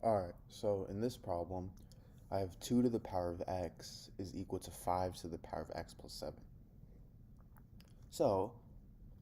Alright, so in this problem, I have 2 to the power of x is equal to 5 to the power of x plus 7. So,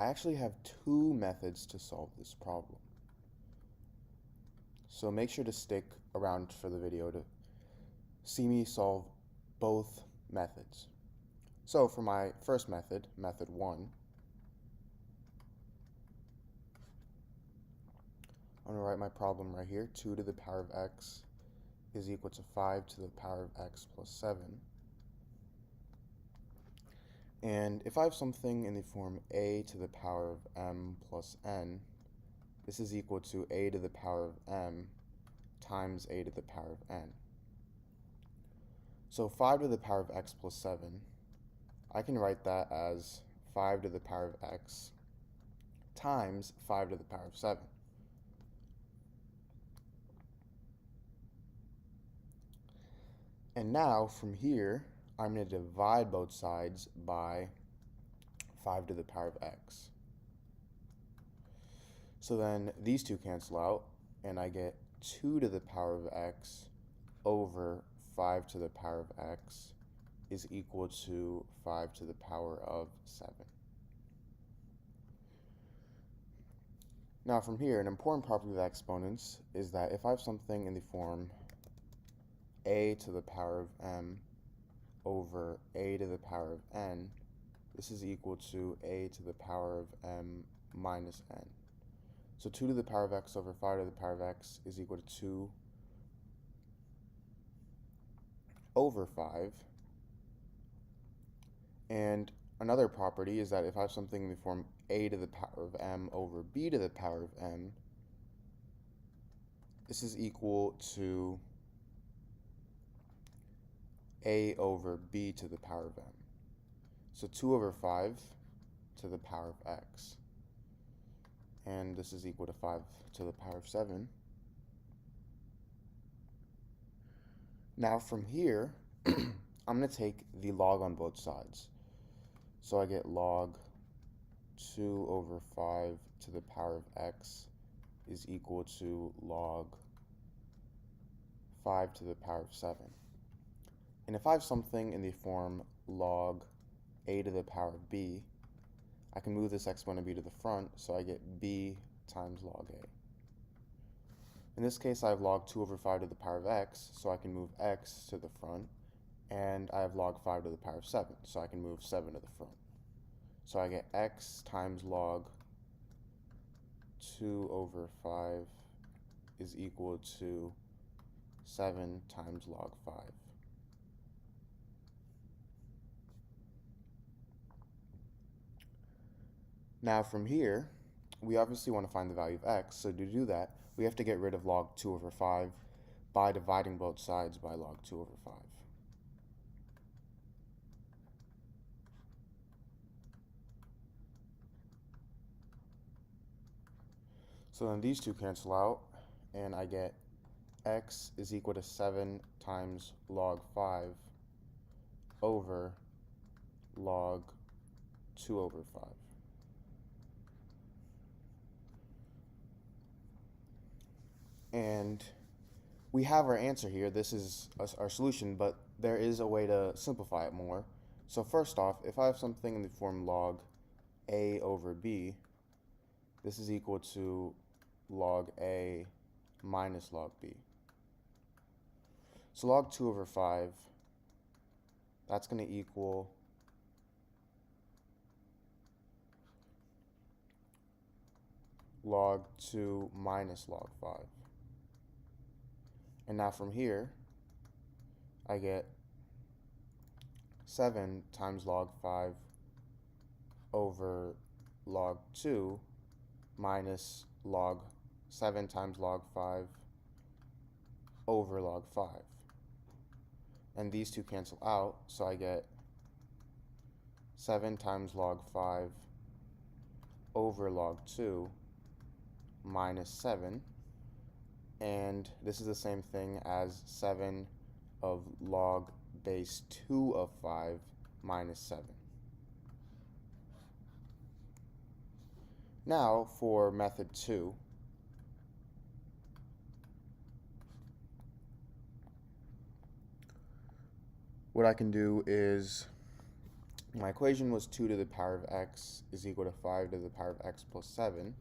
I actually have 2 methods to solve this problem. So make sure to stick around for the video to see me solve both methods. So for my first method, method 1, I'm going to write my problem right here. 2 to the power of x is equal to 5 to the power of x plus 7. And if I have something in the form a to the power of m plus n, this is equal to a to the power of m times a to the power of n. So 5 to the power of x plus 7, I can write that as 5 to the power of x times 5 to the power of 7. And now, from here, I'm going to divide both sides by 5 to the power of x. So then these two cancel out, and I get 2 to the power of x over 5 to the power of x is equal to 5 to the power of 7. Now from here, an important property of exponents is that if I have something in the form a to the power of m over a to the power of n, this is equal to a to the power of m minus n. So 2 to the power of x over 5 to the power of x is equal to 2 over 5. And another property is that if I have something in the form a to the power of m over b to the power of m, this is equal to a over b to the power of m. So 2 over 5 to the power of x. And this is equal to 5 to the power of 7. Now from here, I'm going to take the log on both sides. So I get log 2 over 5 to the power of x is equal to log 5 to the power of 7. And if I have something in the form log a to the power of b, I can move this exponent b to the front, so I get b times log a. In this case, I have log 2 over 5 to the power of x, so I can move x to the front, and I have log 5 to the power of 7, so I can move 7 to the front. So I get x times log 2 over 5 is equal to 7 times log 5. Now from here, we obviously want to find the value of x, so to do that, we have to get rid of log 2 over 5 by dividing both sides by log 2 over 5. So then these two cancel out, and I get x is equal to 7 times log 5 over log 2 over 5. And we have our answer here. This is our solution, but there is a way to simplify it more. So first off, if I have something in the form log a over b, this is equal to log a minus log b. So log 2 over 5, that's going to equal log 2 minus log 5. And now from here, I get 7 times log 5 over log 2 minus log 7 times log 5 over log 5. And these two cancel out, so I get 7 times log 5 over log 2 minus 7. And this is the same thing as 7 of log base 2 of 5 minus 7. Now for method 2, what I can do is, my equation was 2 to the power of x is equal to 5 to the power of x plus 7.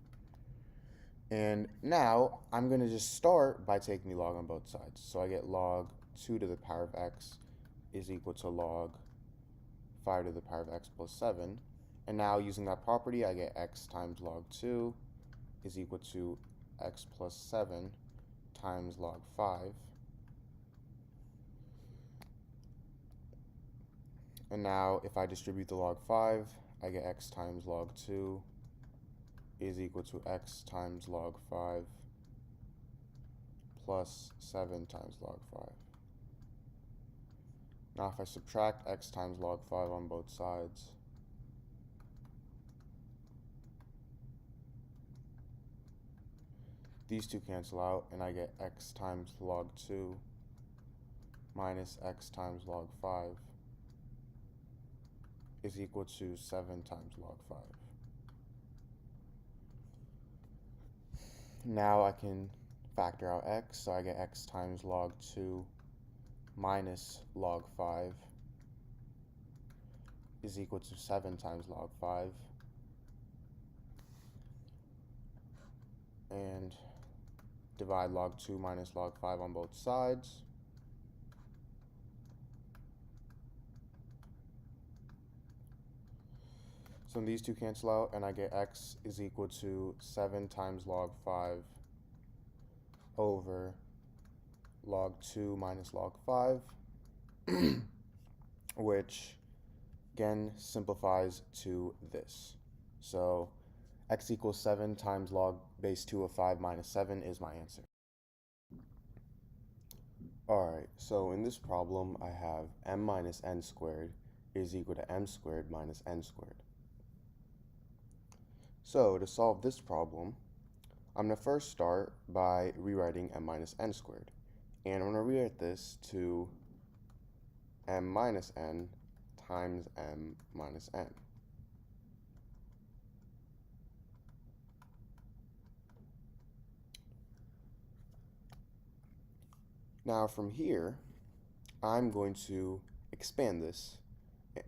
And now I'm going to just start by taking the log on both sides. So I get log 2 to the power of x is equal to log 5 to the power of x plus 7. And now using that property, I get x times log 2 is equal to x plus 7 times log 5. And now if I distribute the log 5, I get x times log 2 is equal to x times log 5 plus 7 times log 5. Now if I subtract x times log 5 on both sides, these two cancel out and I get x times log 2 minus x times log 5 is equal to 7 times log 5. Now I can factor out x, so I get x times log 2 minus log 5 is equal to 7 times log 5. And divide log 2 minus log 5 on both sides. So these two cancel out and I get x is equal to 7 times log 5 over log 2 minus log 5, which again simplifies to this. So x equals 7 times log base 2 of 5 minus 7 is my answer. Alright, so in this problem I have m minus n squared is equal to m squared minus n squared. So to solve this problem, I'm going to first start by rewriting m minus n squared. And I'm going to rewrite this to m minus n times m minus n. Now from here, I'm going to expand this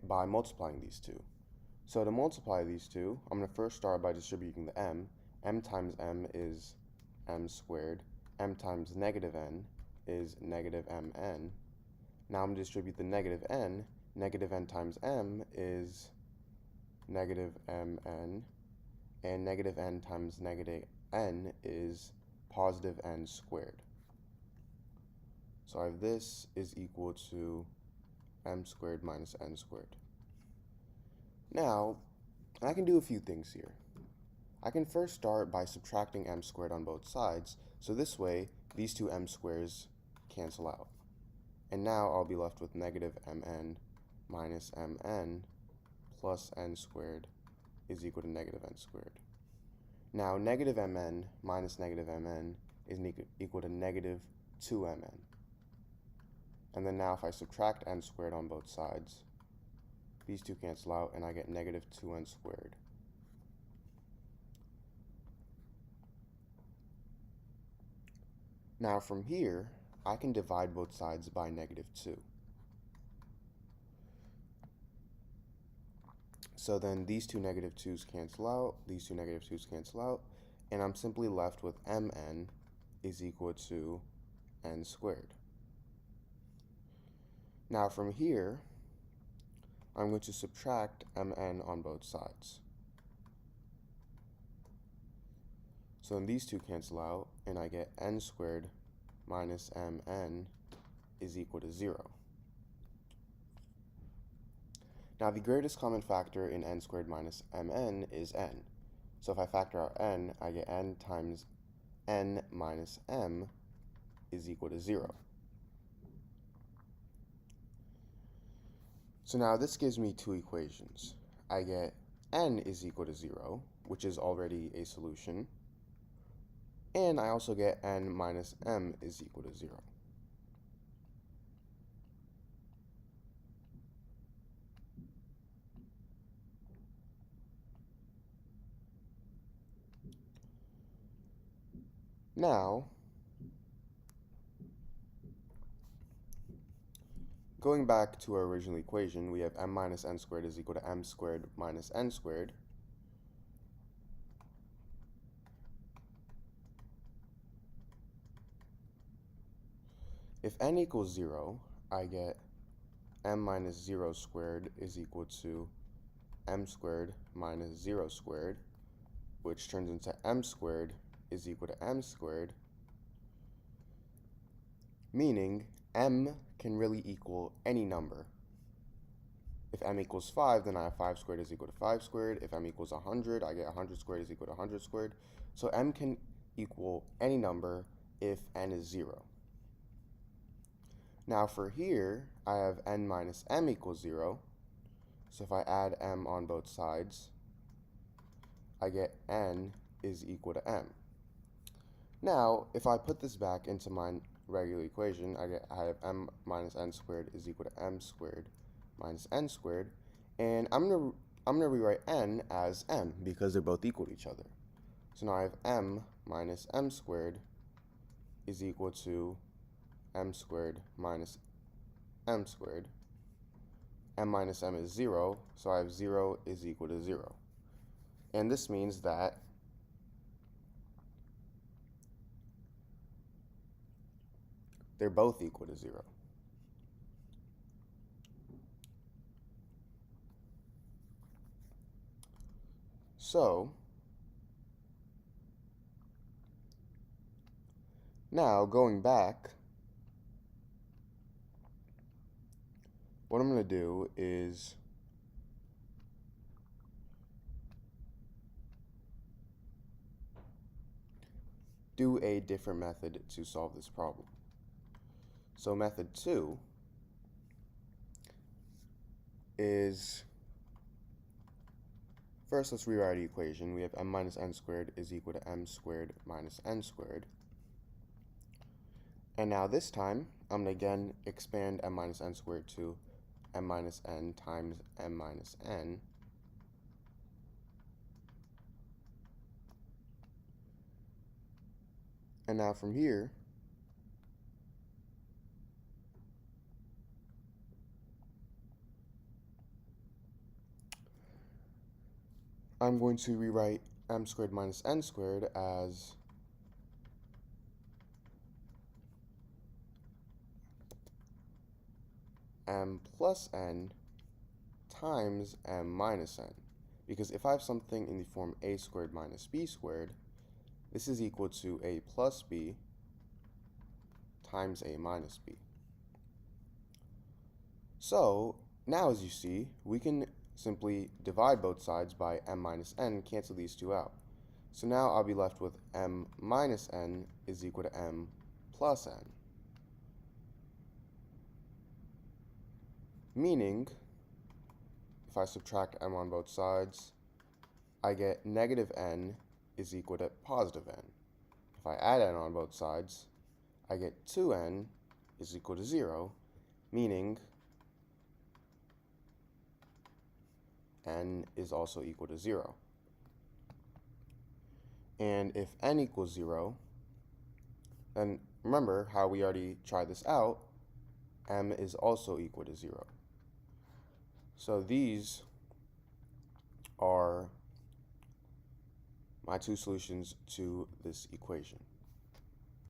by multiplying these two. So to multiply these two, I'm going to first start by distributing the m. M times m is m squared. M times negative n is negative mn. Now I'm going to distribute the negative n. Negative n times m is negative mn. And negative n times negative n is positive n squared. So I have this is equal to m squared minus n squared. Now, I can do a few things here. I can first start by subtracting m squared on both sides, so this way these two m squares cancel out. And now I'll be left with negative mn minus mn plus n squared is equal to negative n squared. Now negative mn minus negative mn is equal to negative 2mn. And then now if I subtract n squared on both sides, these two cancel out and I get negative 2n squared. Now from here, I can divide both sides by negative 2. So then these two negative 2's cancel out, these two negative 2's cancel out, and I'm simply left with mn is equal to n squared. Now from here, I'm going to subtract mn on both sides. So then these two cancel out, and I get n squared minus mn is equal to 0. Now the greatest common factor in n squared minus mn is n. So if I factor out n, I get n times n minus m is equal to 0. So now this gives me two equations. I get n is equal to 0, which is already a solution, and I also get n minus m is equal to 0. Now, going back to our original equation, we have m minus n squared is equal to m squared minus n squared. If n equals 0, I get m minus 0 squared is equal to m squared minus 0 squared, which turns into m squared is equal to m squared, meaning m can really equal any number. If m equals 5, then I have 5 squared is equal to 5 squared. If m equals 100, I get 100 squared is equal to 100 squared. So m can equal any number if n is 0. Now for here, I have n minus m equals 0. So if I add m on both sides, I get n is equal to m. Now, if I put this back into my regular equation, I have m minus n squared is equal to m squared minus n squared, and I'm gonna rewrite n as m because they're both equal to each other. So now I have m minus m squared is equal to m squared minus m squared. M minus m is 0, so I have 0 is equal to 0. And this means that they're both equal to 0. So now going back, what I'm going to do is do a different method to solve this problem. So method 2 is, first let's rewrite the equation. We have m minus n squared is equal to m squared minus n squared. And now this time, I'm going to again expand m minus n squared to m minus n times m minus n. And now from here, I'm going to rewrite m squared minus n squared as m plus n times m minus n. Because if I have something in the form a squared minus b squared, this is equal to a plus b times a minus b. So now, as you see, we can simply divide both sides by m minus n, cancel these two out. So now I'll be left with m minus n is equal to m plus n. Meaning, if I subtract m on both sides, I get negative n is equal to positive n. If I add n on both sides, I get 2n is equal to 0, meaning n is also equal to 0. And if n equals 0, then remember how we already tried this out, m is also equal to 0. So these are my two solutions to this equation.